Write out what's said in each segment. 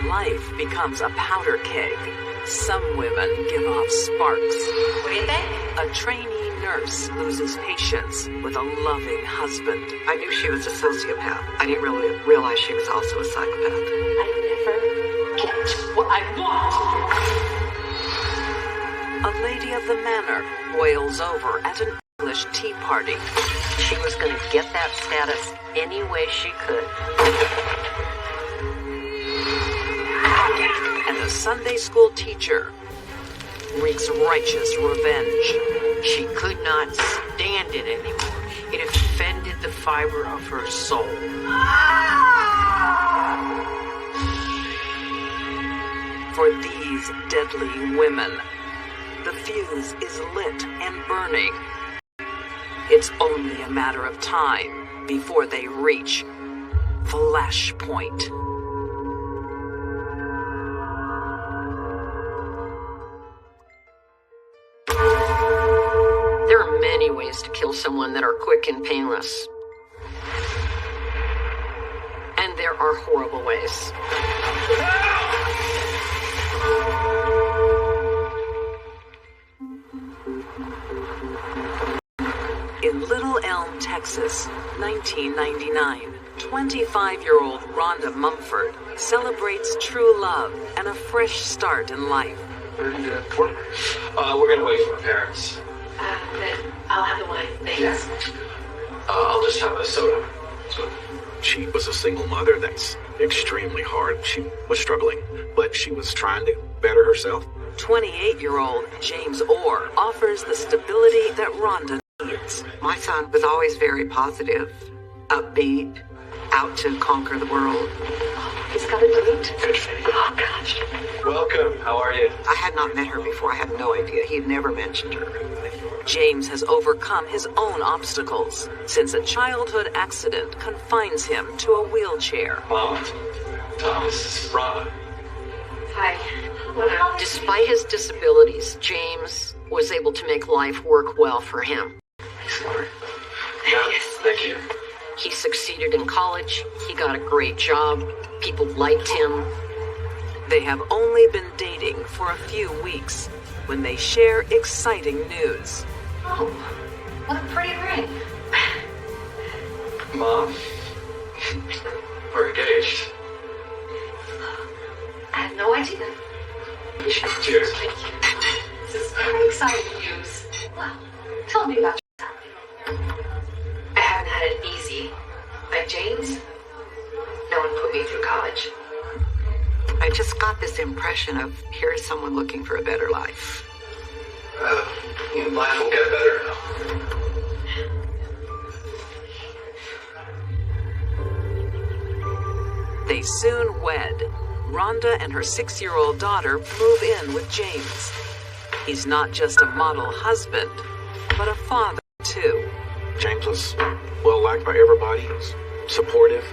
life becomes a powder keg, some women give off sparks. What do you think? A trainee nurse loses patience with a loving husband. I knew she was a sociopath. I didn't really realize she was also a psychopath. I never get what I want. A lady of the manor boils over at an English tea party. She was going to get that status any way she could. And a Sunday school teacher wreaks righteous revenge. She could not stand it anymore. It offended the fiber of her soul. For these deadly women, the fuse is lit and burning. It's only a matter of time before they reach Flashpoint. There are many ways to kill someone that are quick and painless. And there are horrible ways. In Little Elm, Texas, 1999, 25-year-old Rhonda Mumford celebrates true love and a fresh start in life. We're gonna wait for our parents. Then I'll have the wine. Thanks. I'll just have a soda. She was a single mother. That's extremely hard. She was struggling, but she was trying to better herself. 28-year-old James Orr offers the stability that Rhonda needs. My son was always very positive, upbeat, out to conquer the world. He's got a date? Good. Oh, gosh. Welcome. How are you? I had not met her before. I had no idea. He had never mentioned her. James has overcome his own obstacles since a childhood accident confines him to a wheelchair. Mom, this is Rhonda. Hi. Despite his disabilities, James was able to make life work well for him. Sorry. Yeah, thank you. He succeeded in college, he got a great job, people liked him. They have only been dating for a few weeks when they share exciting news. Oh, what a pretty ring. Mom, we're engaged. I had no idea. Cheers. Thank you. This is very exciting news. Well, tell me about yourself. I haven't had it easy. Like James, no one put me through college. I just got this impression of here's someone looking for a better life. Life will get better now. They soon wed. Rhonda and her 6-year-old daughter move in with James. He's not just a model husband, but a father, too. James was well liked by everybody. He was supportive.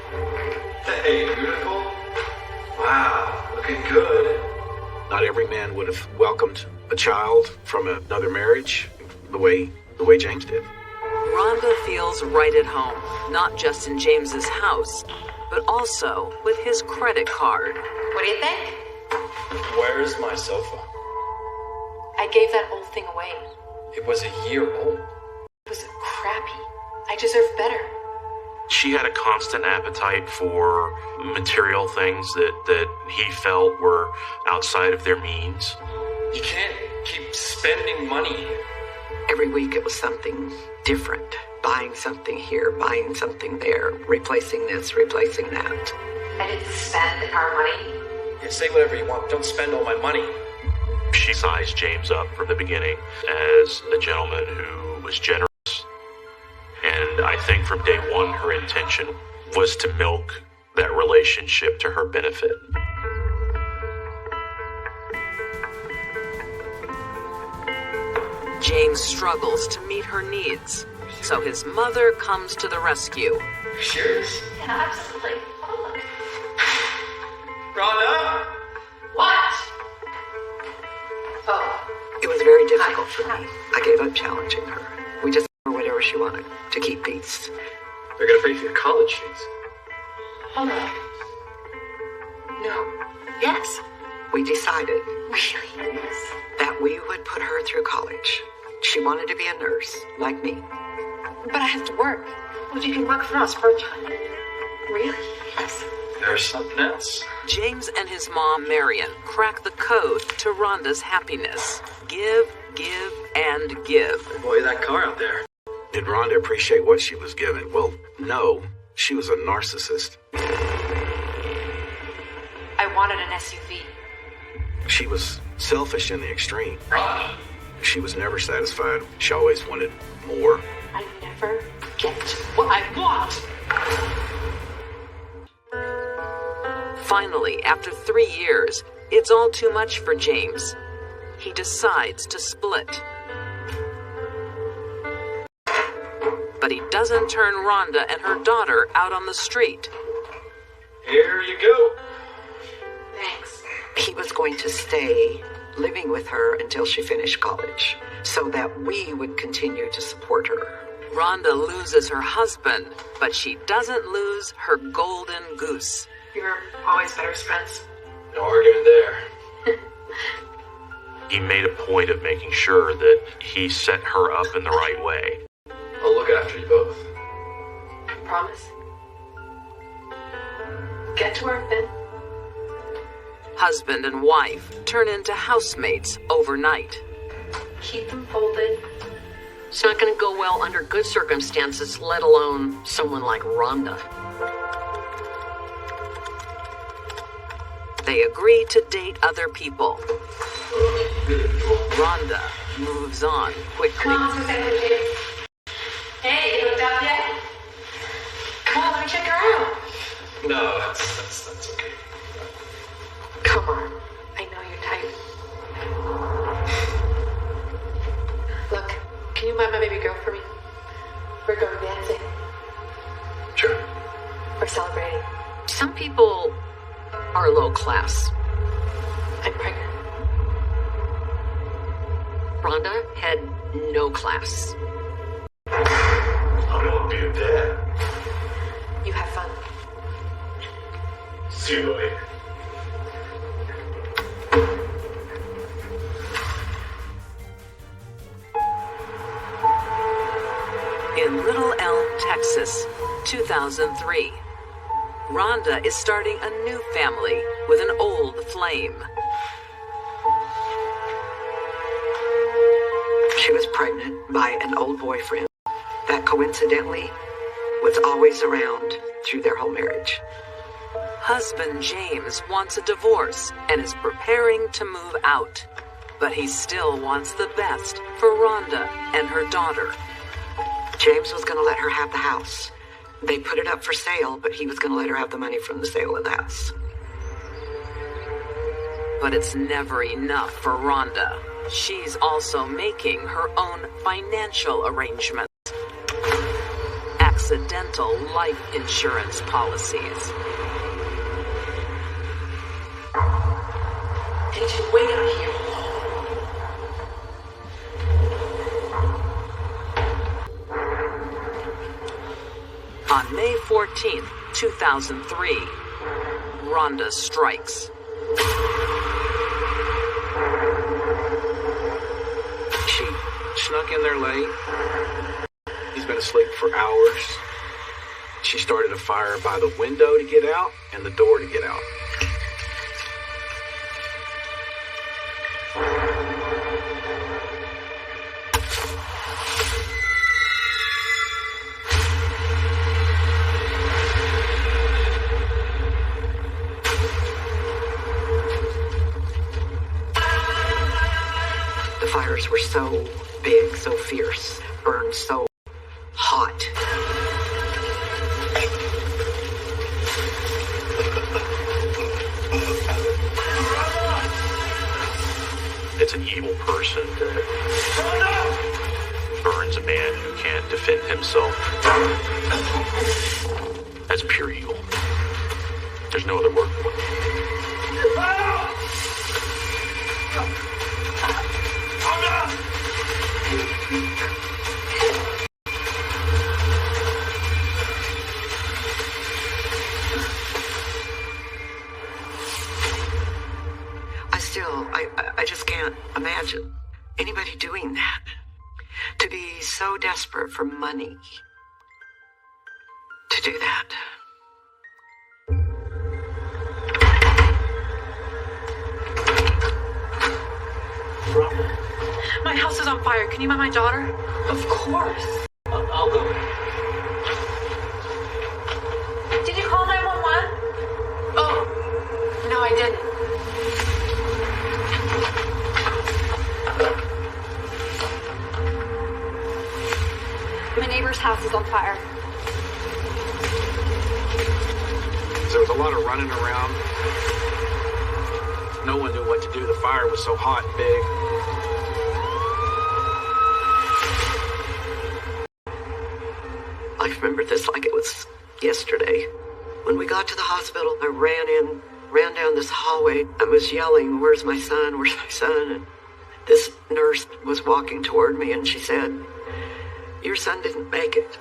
Hey, beautiful. Wow, looking good. Not every man would have welcomed a child from another marriage the way James did. Rhonda feels right at home, not just in James's house, but also with his credit card. What do you think? Where's my sofa? I gave that old thing away. It was a year old. It was crappy. I deserve better. She had a constant appetite for material things that he felt were outside of their means. You can't keep spending money. Every week it was something different. Buying something here, buying something there, replacing this, replacing that. I didn't spend our money. Yeah, say whatever you want. Don't spend all my money. She sized James up from the beginning as a gentleman who was generous. And I think from day one, her intention was to milk that relationship to her benefit. James struggles to meet her needs, so his mother comes to the rescue. Cheers. Yeah, absolutely. Oh, look. Rhonda? What? Oh, It was very difficult for me. I gave up challenging her. We just gave her whatever she wanted to keep peace. They're gonna pay for your college fees. hold on. No, Yes. We decided Really? that we would put her through college. She wanted to be a nurse, like me. But I have to work. Well, you can work for us part-time. Really? Yes. There's something else. James and his mom, Marion, crack the code to Rhonda's happiness. Give, give, and give. Boy, that car out there. Did Rhonda appreciate what she was given? Well, no. She was a narcissist. I wanted an SUV. She was selfish in the extreme. Rhonda. She was never satisfied. She always wanted more. I never get what I want. Finally, after 3 years, it's all too much for James. He decides to split. But he doesn't turn Rhonda and her daughter out on the street. Here you go. Thanks. He was going to stay living with her until she finished college, so that we would continue to support her. Rhonda loses her husband, but she doesn't lose her golden goose. We were always better friends. No argument there. He made a point of making sure that he set her up in the right way. I'll look after you both. Promise? Get to work then. Husband and wife turn into housemates overnight. Keep them folded. It's not going to go well under good circumstances, let alone someone like Rhonda. They agree to date other people. Rhonda moves on quickly. Come on, Susan. Hey, you looked out yet? Come on, let me check her out. No, that's okay. Come on. I know you're tight. Look, can you mind my baby girl for me? We're going dancing. Sure. We're celebrating. Some people are low class. I'm pregnant. Rhonda had no class. I'm gonna do that. You have fun. See you later. In Little Elm, Texas, 2003. Rhonda is starting a new family with an old flame. She was pregnant by an old boyfriend that coincidentally was always around through their whole marriage. Husband James wants a divorce and is preparing to move out. But he still wants the best for Rhonda and her daughter. James was going to let her have the house. They put it up for sale, but he was going to let her have the money from the sale of the house. But it's never enough for Rhonda. She's also making her own financial arrangements. Accidental life insurance policies. They should wait out here. On May 14th, 2003, Rhonda strikes. She snuck in there late. He's been asleep for hours. She started a fire by the window to get out and the door to get out. The fires were so big, so fierce, burned so hot. It's an evil person that burns a man who can't defend himself. That's pure evil. There's no other word for it. so desperate for money to do that. Rhonda, My house is on fire. Can you mind my daughter? of course. I'll go. Did you call 911? Oh, no, I didn't. My neighbor's house is on fire. There was a lot of running around. No one knew what to do. The fire was so hot and big. I remember this like it was yesterday. When we got to the hospital, I ran down this hallway. I was yelling, "Where's my son? Where's my son?" And this nurse was walking toward me and she said, "Your son didn't make it.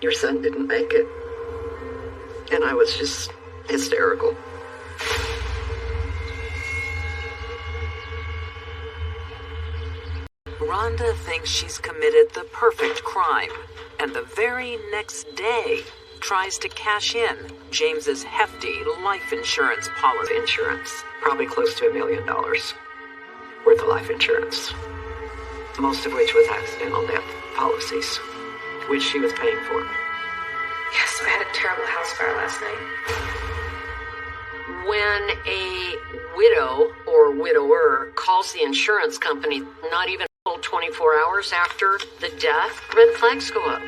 Your son didn't make it." And I was just hysterical. Rhonda thinks she's committed the perfect crime, and the very next day tries to cash in James's hefty life insurance policy. Insurance, probably close to $1 million worth of life insurance, most of which was accidental death policies, which she was paying for. Yes, I had a terrible house fire last night. When a widow or widower calls the insurance company, not even 24 hours after the death, red flags go up.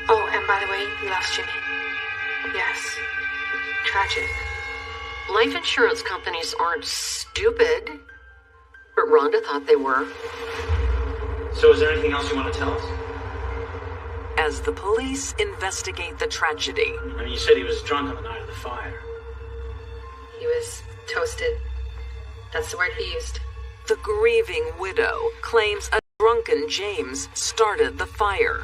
Oh, and by the way, we lost Jimmy. Yes. Tragic. Life insurance companies aren't stupid, but Rhonda thought they were. So is there anything else you want to tell us? As the police investigate the tragedy, I mean, you said he was drunk on the night of the fire. He was toasted. That's the word he used. the grieving widow claims a drunken James started the fire.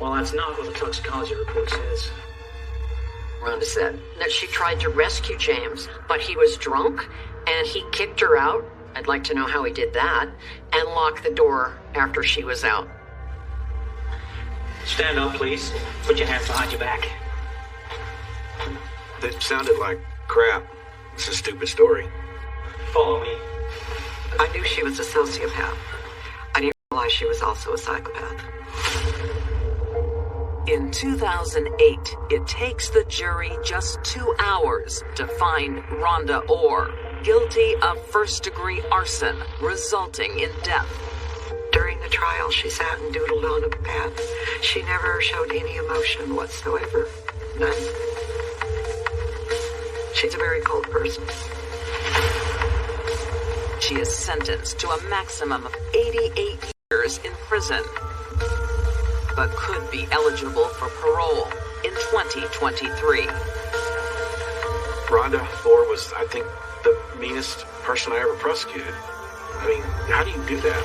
Well, that's not what the toxicology report says. Rhonda said that she tried to rescue James, but he was drunk and he kicked her out. I'd like to know how he did that, and locked the door after she was out. Stand up, please. Put your hands behind your back. That sounded like crap. It's a stupid story. Follow me. I knew she was a sociopath. I didn't realize she was also a psychopath. In 2008, it takes the jury just 2 hours to find Rhonda Orr guilty of first-degree arson, resulting in death. During the trial, she sat and doodled on a pad. She never showed any emotion whatsoever. None. She's a very cold person. She is sentenced to a maximum of 88 years in prison, but could be eligible for parole in 2023. Rhonda Orr was, I think, the meanest person I ever prosecuted. I mean, how do you do that?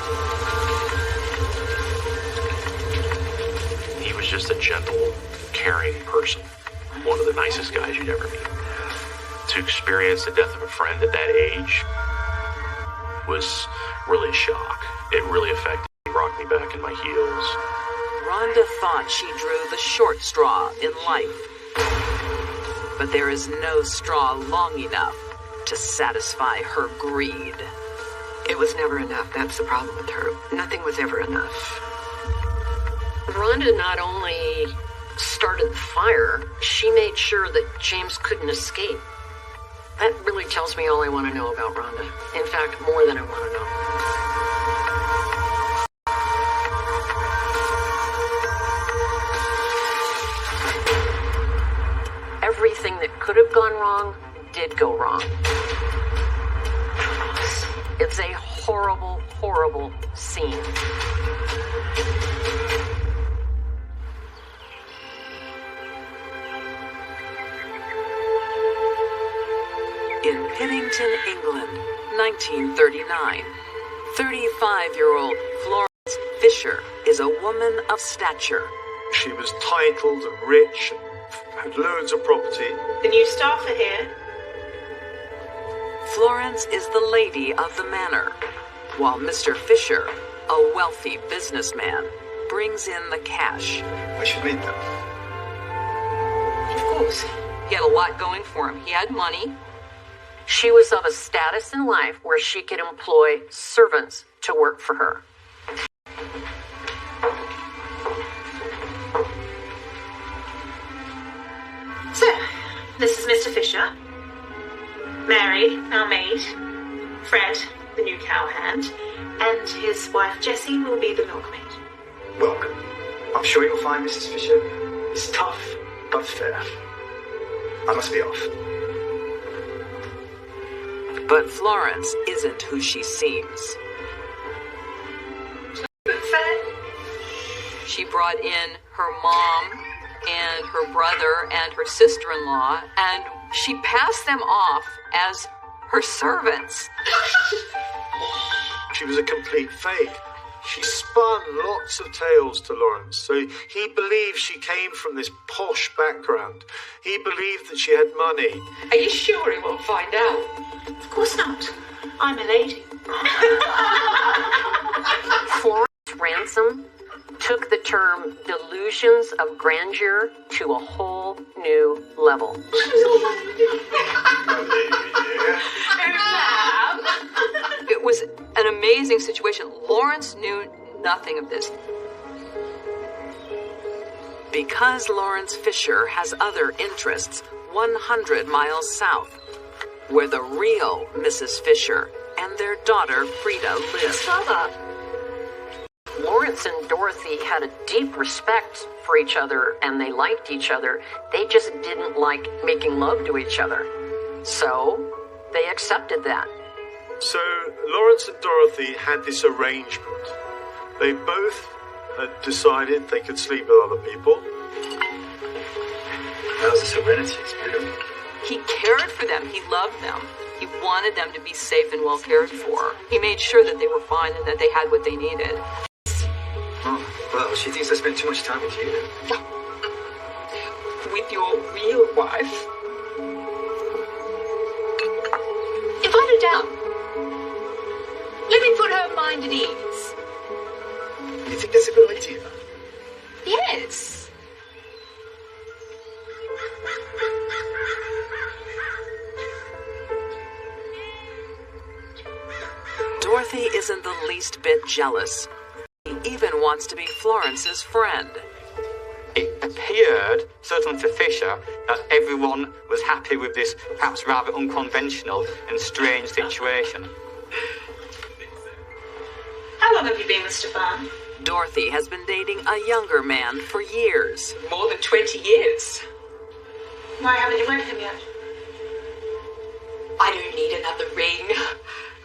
He was just a gentle, caring person. One of the nicest guys you'd ever meet. To experience the death of a friend at that age was really a shock. It really affected me, rocked me back in my heels. Rhonda thought she drew the short straw in life. But there is no straw long enough to satisfy her greed. It was never enough. That's the problem with her. Nothing was ever enough. Rhonda not only started the fire, she made sure that James couldn't escape. That really tells me all I want to know about Rhonda. In fact, more than I want to know. Everything that could have gone wrong did go wrong. It's a horrible, horrible scene. In Piddington, England, 1939, 35-year-old Florence Fisher is a woman of stature. She was titled, rich, and had loads of property. The new staff are here. Florence is the lady of the manor, while Mr. Fisher, a wealthy businessman, brings in the cash. I should meet them. Of course. He had a lot going for him. He had money. She was of a status in life where she could employ servants to work for her. So, this is Mr. Fisher. Mary, our maid. Fred, the new cowhand. And his wife Jessie will be the milkmaid. Welcome. I'm sure you'll find Mrs. Fisher is tough, but fair. I must be off. But Florence isn't who she seems. She brought in her mom and her brother and her sister-in-law, and she passed them off as her servants. She was a complete fake. She spun lots of tales to Lawrence, so he believed she came from this posh background. He believed that she had money. Are you sure he won't find out? Of course not. I'm a lady. Florence Ransom took the term delusions of grandeur to a whole new level. It was an amazing situation. Lawrence knew nothing of this. Because Lawrence Fisher has other interests 100 miles south, where the real Mrs. Fisher and their daughter Frida live. Lawrence and Dorothy had a deep respect for each other, and they liked each other. They just didn't like making love to each other. So they accepted that. So Lawrence and Dorothy had this arrangement. They both had decided they could sleep with other people. How's the serenity? It's beautiful. He cared for them. He loved them. He wanted them to be safe and well cared for. He made sure that they were fine and that they had what they needed. Oh, well, she thinks I spend too much time with you then. With your real wife? Invite her down. Let me put her mind at ease. You think that's a good idea? Yes. Dorothy isn't the least bit jealous. He even wants to be Florence's friend. It appeared, certainly to Fisher, that everyone was happy with this perhaps rather unconventional and strange situation. How long have you been with Stefan? Dorothy has been dating a younger man for years. More than 20 years. Why haven't you wed him yet? I don't need another ring.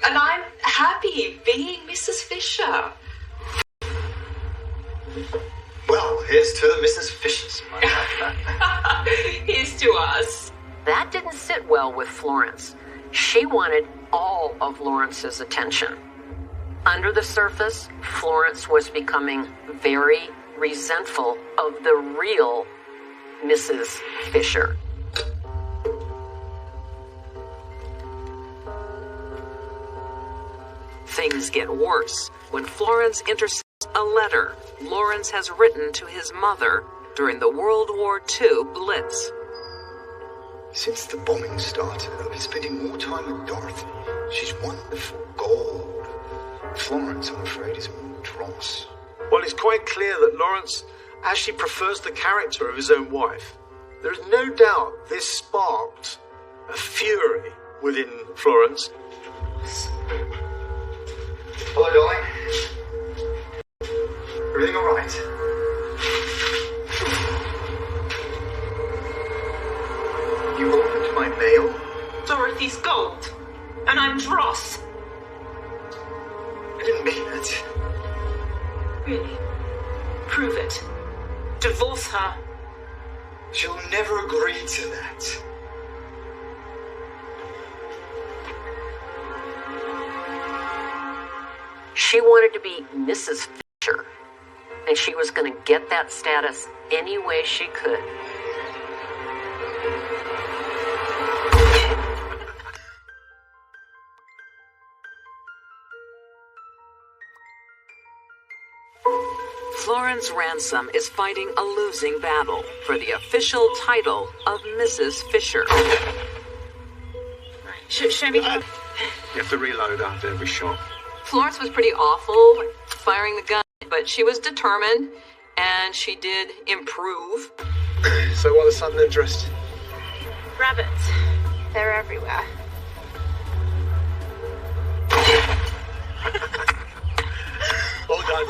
And I'm happy being Mrs. Fisher. Well, here's to the Mrs. Fishers. Here's to us. That didn't sit well with Florence. She wanted all of Lawrence's attention. Under the surface, Florence was becoming very resentful of the real Mrs. Fisher. Things get worse when Florence intercepts a letter Lawrence has written to his mother during the World War II Blitz. Since the bombing started, I've been spending more time with Dorothy. She's wonderful, gold. Florence, I'm afraid, is more dross. Well, it's quite clear that Lawrence actually prefers the character of his own wife. There is no doubt this sparked a fury within Florence. Hello, darling. Everything all right? You opened my mail? Dorothy's gold. And I'm dross. I didn't mean it. Really? Prove it. Divorce her. She'll never agree to that. She wanted to be Mrs. Fisher, and she was going to get that status any way she could. Florence Ransom is fighting a losing battle for the official title of Mrs. Fisher. Show me. You have to reload after every shot. Florence was pretty awful firing the gun, but she was determined, and she did improve. So what are the sudden interest? Rabbits. They're everywhere. All done.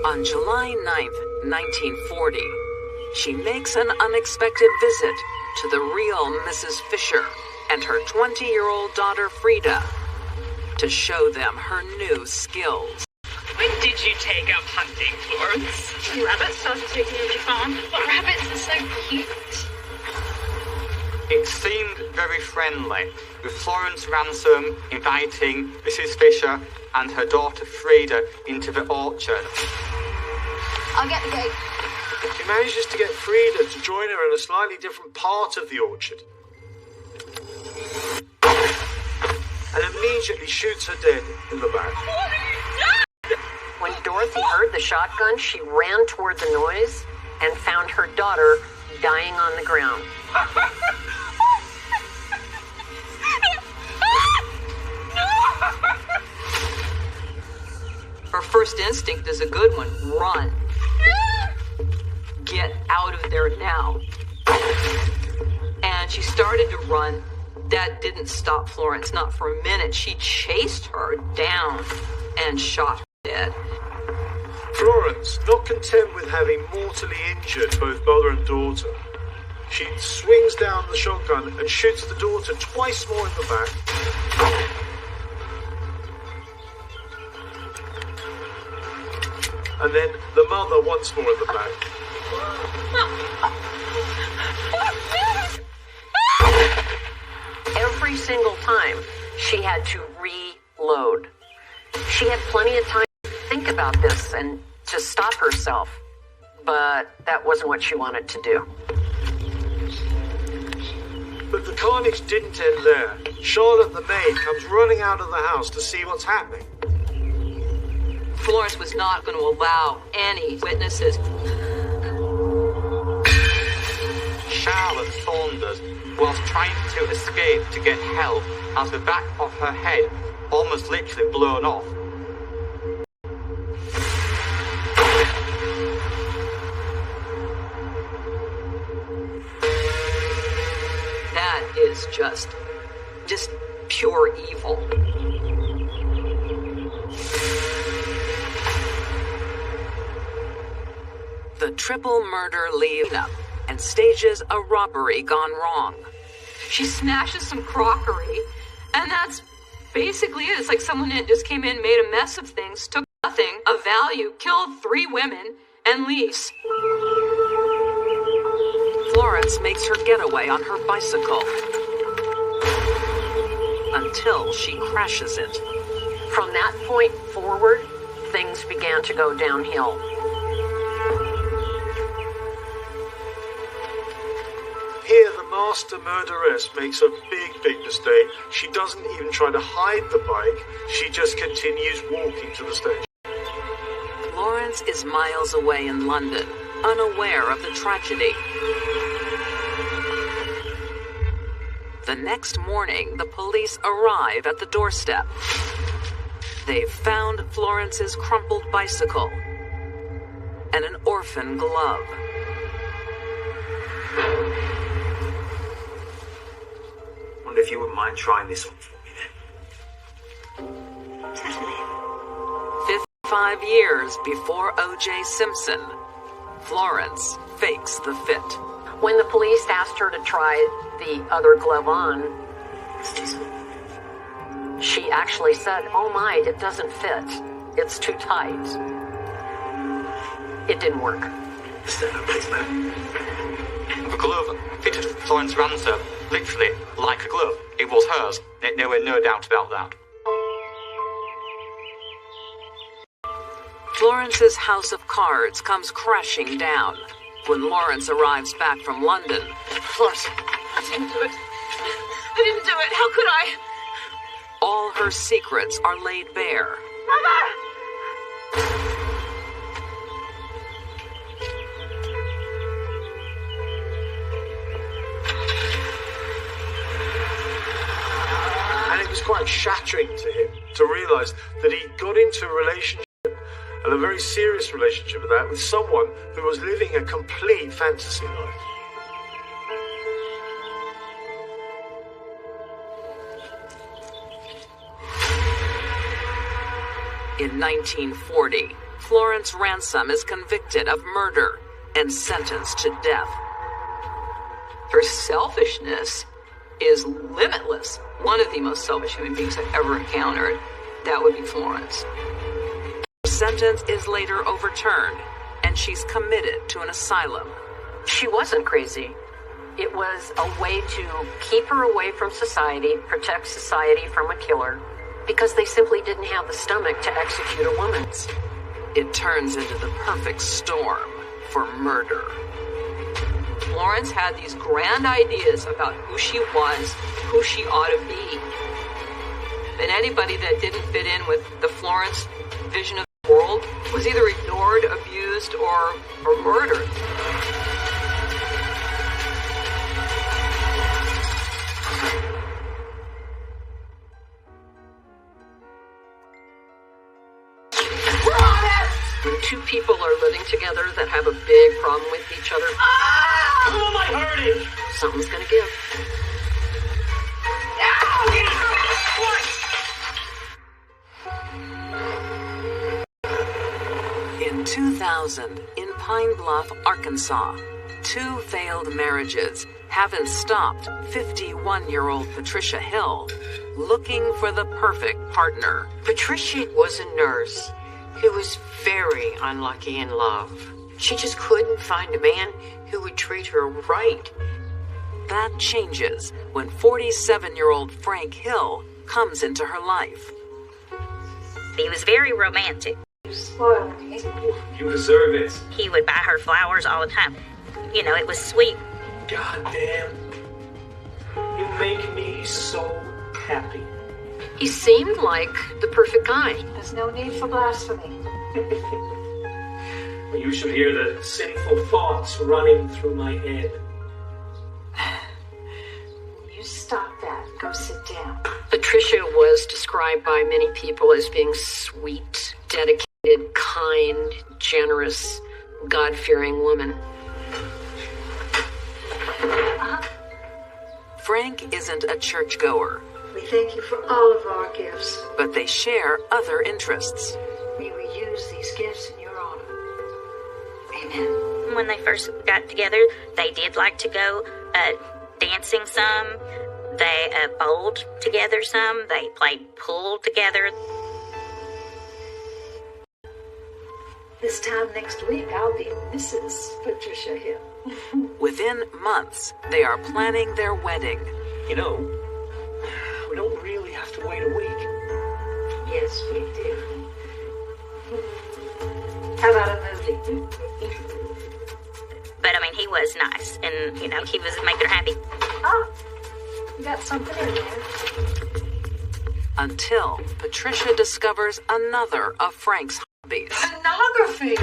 On July 9th, 1940, she makes an unexpected visit to the real Mrs. Fisher and her 20-year-old daughter Frida to show them her new skills. When did you take up hunting, Florence? Rabbits started taking over the farm. But rabbits are so cute. It seemed very friendly, with Florence Ransom inviting Mrs. Fisher and her daughter Frida into the orchard. I'll get the gate. She manages to get Frida to join her in a slightly different part of the orchard. And immediately shoots her dead in the back. When Dorothy heard the shotgun, she ran toward the noise and found her daughter dying on the ground. Her first instinct is a good one. Run. Get out of there now. And she started to run. That didn't stop Florence, not for a minute. She chased her down and shot her dead. Florence, not content with having mortally injured both mother and daughter, she swings down the shotgun and shoots the daughter twice more in the back. And then the mother once more in the back. Every single time, she had to reload. She had plenty of time to think about this and to stop herself, but that wasn't what she wanted to do. But the carnage didn't end there. Charlotte the maid comes running out of the house to see what's happening. Florence was not going to allow any witnesses. Charlotte Saunders was trying to escape to get help as the back of her head almost literally blown off. That is just pure evil. The triple murder leaves up and stages a robbery gone wrong. She smashes some crockery, and that's basically it. It's like someone just came in, made a mess of things, took nothing of value, killed 3 women, and leaves. Florence makes her getaway on her bicycle until she crashes it. From that point forward, things began to go downhill. Here, the master murderess makes a big mistake. She doesn't even try to hide the bike. She just continues walking to the station. Florence is miles away in London, unaware of the tragedy. The next morning, the police arrive at the doorstep. They've found Florence's crumpled bicycle and an orphan glove. Wonder if you wouldn't mind trying this one for me then. Certainly. 55 years before O.J. Simpson, Florence fakes the fit. When the police asked her to try the other glove on, she actually said, "Oh my, it doesn't fit. It's too tight." It didn't work. The glove fitted Florence Ransom literally like a glove. It was hers. There were no doubt about that. Florence's house of cards comes crashing down when Lawrence arrives back from London. Florence, I didn't do it. I didn't do it. How could I? All her secrets are laid bare. Mama! quite shattering to him to realise that he got into a relationship, and a very serious relationship at that, with someone who was living a complete fantasy life. In 1940, Florence Ransom is convicted of murder and sentenced to death. Her selfishness is limitless. One of the most selfish human beings I've ever encountered. That would be Florence. Her sentence is later overturned, and she's committed to an asylum. She wasn't crazy. It was a way to keep her away from society, protect society from a killer, because they simply didn't have the stomach to execute a woman. It turns into the perfect storm for murder. Florence had these grand ideas about who she was, who she ought to be. And anybody that didn't fit in with the Florence vision of the world was either ignored, abused, or murdered. When two people are living together that have a big problem with each other, Who am I hurting? something's gonna give. In 2000, in Pine Bluff, Arkansas, two failed marriages haven't stopped 51-year-old Patricia Hill looking for the perfect partner. Patricia was a nurse who was very unlucky in love. She just couldn't find a man who would treat her right. That changes when 47-year-old Frank Hill comes into her life. He was very romantic. You deserve it. He would buy her flowers all the time. You know, it was sweet. God damn. You make me so happy. He seemed like the perfect guy. There's no need for blasphemy. You should hear the sinful thoughts running through my head. You stop that. Go sit down. Patricia was described by many people as being sweet, dedicated, kind, generous, God-fearing woman. Frank isn't a churchgoer, We thank you for all of our gifts. but they share other interests. May we use these gifts in your honor. Amen. When they first got together, they did like to go dancing some. They bowled together some. They played pool together. This time next week, I'll be Mrs. Patricia Hill. Within months, they are planning their wedding. You know, we don't really have to wait a week. Yes, we do. How about a movie? But I mean, he was nice, and you know, he was making her happy. Ah, you got something in there. Until Patricia discovers another of Frank's hobbies. Pornography!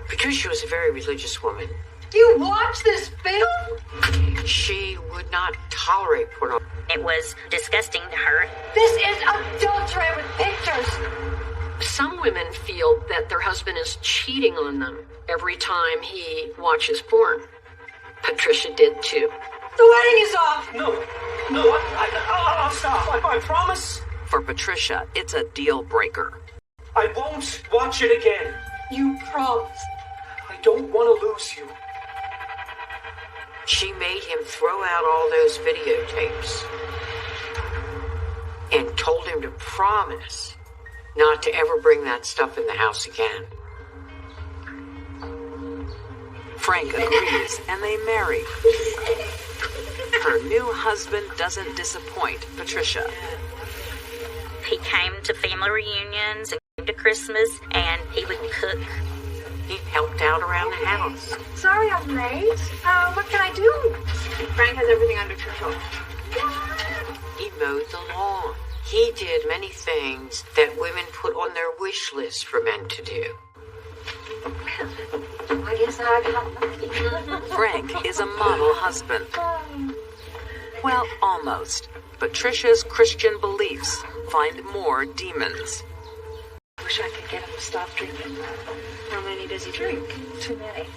Patricia was a very religious woman. You watch this film? She would not tolerate pornography. It was disgusting to her. This is adultery with pictures. Some women feel that their husband is cheating on them every time he watches porn. Patricia did too. The wedding is off. No, I'll stop. I promise. For Patricia, it's a deal breaker. I won't watch it again. You promise. I don't want to lose you. She made him throw out all those videotapes and told him to promise not to ever bring that stuff in the house again. Frank agrees, and they marry. Her new husband doesn't disappoint Patricia. He came to family reunions and came to Christmas, and he would cook. He helped out around the house. Sorry I'm late. What can I do? Frank has everything under control. He mowed the lawn. He did many things that women put on their wish list for men to do. I guess I got lucky. Frank is a model husband. Well, almost. Patricia's Christian beliefs find more demons. I wish I could get him to stop drinking. How many does he drink? Too many.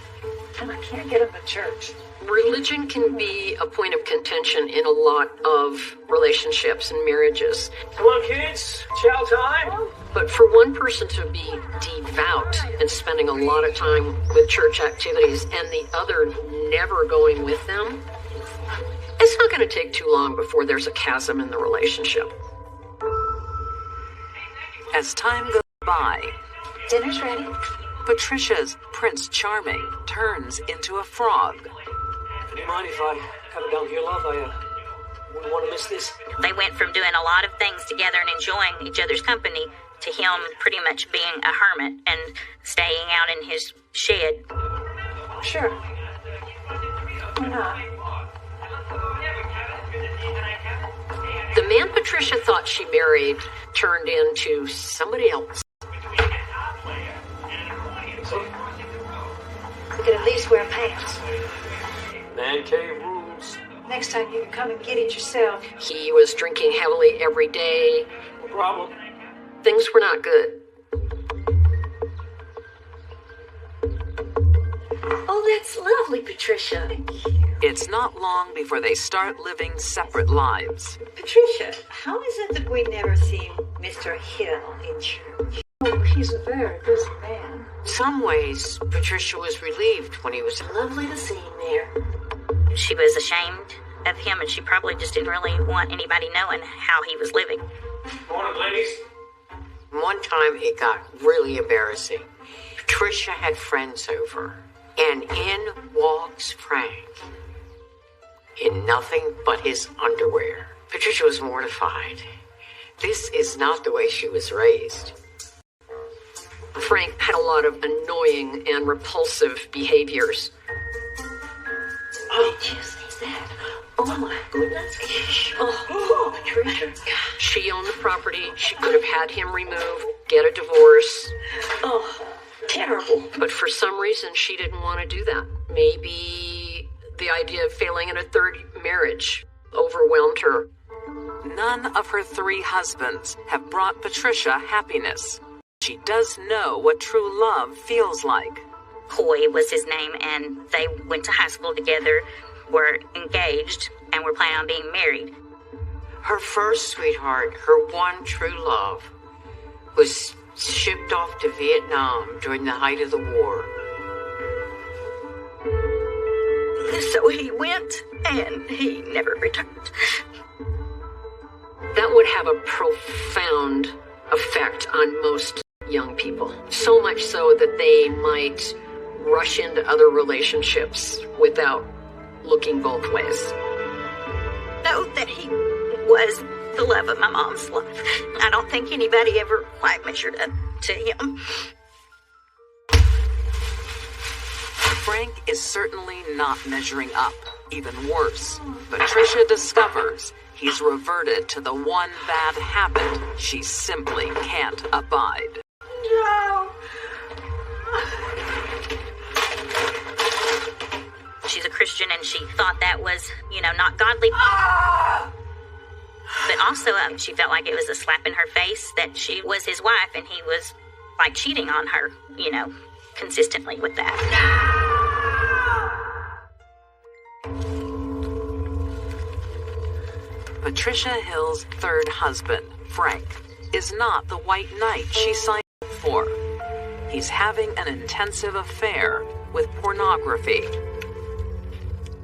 And I can't get him to church. Religion can be a point of contention in a lot of relationships and marriages. Come on, kids. Chow time. But for one person to be devout and spending a lot of time with church activities and the other never going with them, it's not going to take too long before there's a chasm in the relationship. As time goes by, Dinner's ready. Patricia's Prince Charming turns into a frog. Do you mind if I come down here, love? I wouldn't want to miss this. They went from doing a lot of things together and enjoying each other's company to him pretty much being a hermit and staying out in his shed. Sure. Why not? The man Patricia thought she married turned into somebody else. We could at least wear pants. Man cave rules. Next time you can come and get it yourself. He was drinking heavily every day. No problem. Things were not good. Oh, that's lovely, Patricia. It's not long before they start living separate lives. Patricia, how is it that we never see Mr. Hill in church? Oh, he's a very busy man. Some ways, Patricia was relieved when he was... Lovely to see him there. She was ashamed of him, and she probably just didn't really want anybody knowing how he was living. Morning, ladies. One time it got really embarrassing. Patricia had friends over, and in walks Frank. In nothing but his underwear. Patricia was mortified. This is not the way she was raised. Frank had a lot of annoying and repulsive behaviors. Oh, did you see that? Oh, my goodness. Oh, Patricia. She owned the property. She could have had him removed, get a divorce. Oh, terrible. But for some reason, she didn't want to do that. Maybe the idea of failing in a third marriage overwhelmed her. None of her 3 husbands have brought Patricia happiness. She does know what true love feels like. Hoy was his name, and they went to high school together, were engaged, and were planning on being married. Her first sweetheart, her one true love, was shipped off to Vietnam during the height of the war. So he went, and he never returned. That would have a profound effect on most young people. So much so that they might rush into other relationships without looking both ways. Know that he was the love of my mom's life. I don't think anybody ever quite measured up to him. Frank is certainly not measuring up. Even worse, Patricia discovers he's reverted to the one bad habit she simply can't abide. No. She's a Christian, and she thought that was, not godly. But also, she felt like it was a slap in her face that she was his wife, and he was, cheating on her, consistently with that. Patricia Hill's third husband, Frank, is not the white knight she signed up for. He's having an intensive affair with pornography.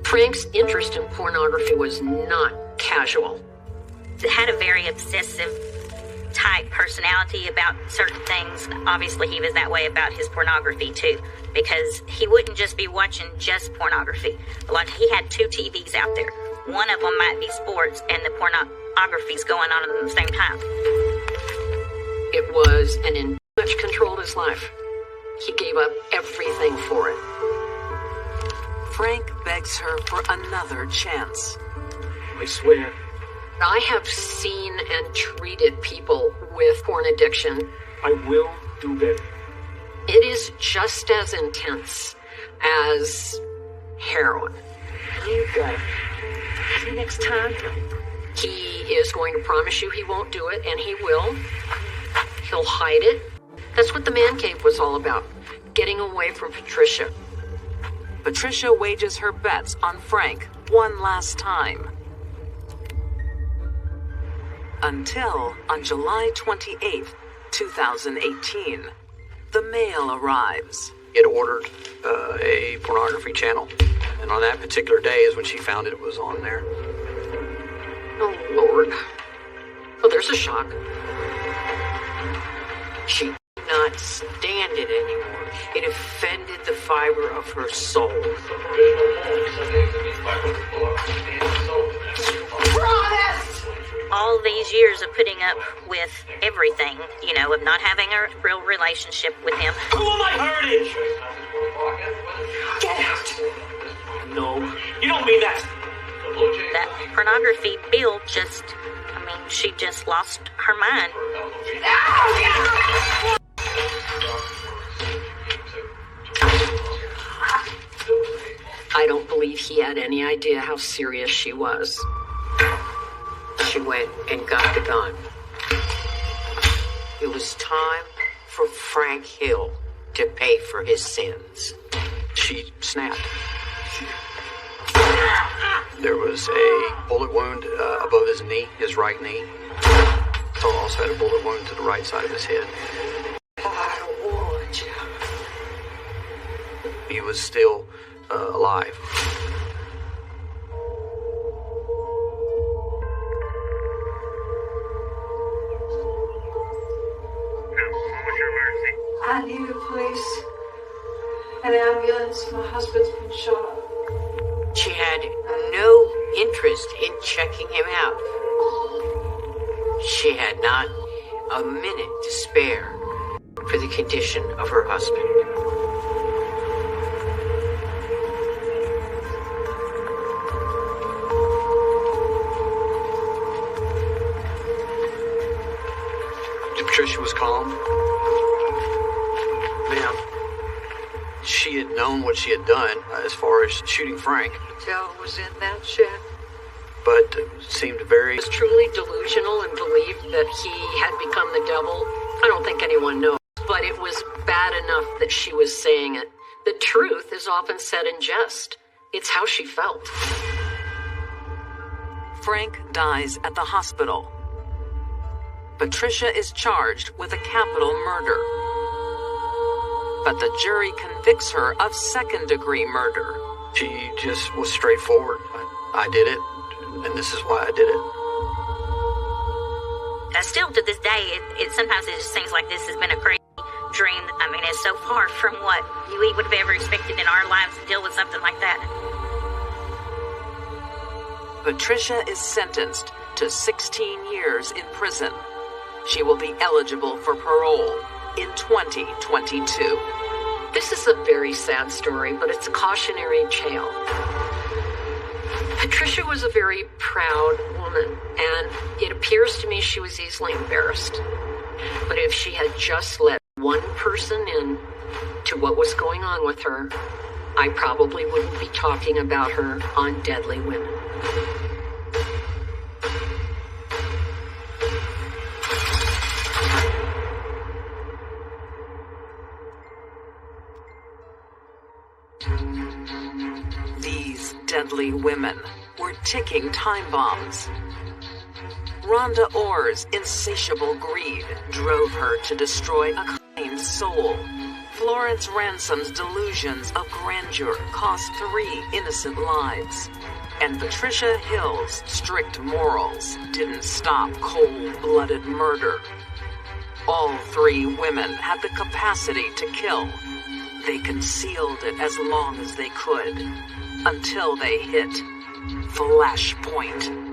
Frank's interest in pornography was not casual. He had a very obsessive type personality about certain things. Obviously, he was that way about his pornography, too, because he wouldn't just be watching just pornography. He had 2 TVs out there. One of them might be sports, and the pornography's going on at the same time. It was, and in much controlled his life. He gave up everything for it. Frank begs her for another chance. I swear. I have seen and treated people with porn addiction. I will do better. It is just as intense as heroin. You got it. See you next time. He is going to promise you he won't do it, and he will. He'll hide it. That's what the man cave was all about. Getting away from Patricia. Patricia wages her bets on Frank one last time. Until on July 28th, 2018, the mail arrives. It ordered a pornography channel, and on that particular day is when she found it was on there. Oh, Lord. Well, there's a shock. She could not stand it anymore. It offended the fiber of her soul. All these years of putting up with everything, you know, of not having a real relationship with him. Who am I hurting? Get out! No, you don't mean that. That pornography bill just, I mean, she just lost her mind. I don't believe he had any idea how serious she was. She went and got the gun. It was time for Frank Hill to pay for his sins. She snapped. There was a bullet wound above his knee, his right knee. He also had a bullet wound to the right side of his head. I warned you. He was still alive. I need a police, an ambulance. My husband's been shot. She had no interest in checking him out. She had not a minute to spare for the condition of her husband. Patricia was calm. Ma'am, she had known what she had done as far as shooting Frank. Joe was in that shed. But seemed very... Was truly delusional and believed that he had become the devil. I don't think anyone knows, but it was bad enough that she was saying it. The truth is often said in jest. It's how she felt. Frank dies at the hospital. Patricia is charged with a capital murder. But the jury convicts her of second-degree murder. She just was straightforward. I did it, and this is why I did it. Still to this day, sometimes it just seems like this has been a crazy dream. I mean, it's so far from what we would have ever expected in our lives to deal with something like that. Patricia is sentenced to 16 years in prison. She will be eligible for parole in 2022. This is a very sad story, but it's a cautionary tale. Patricia was a very proud woman, and it appears to me she was easily embarrassed. But if she had just let one person in to what was going on with her, I probably wouldn't be talking about her on Deadly Women. These deadly women were ticking time bombs. Rhonda Orr's insatiable greed drove her to destroy a kind soul. Florence Ransom's delusions of grandeur cost 3 innocent lives. And Patricia Hill's strict morals didn't stop cold-blooded murder. All 3 women had the capacity to kill. They concealed it as long as they could, until they hit Flashpoint.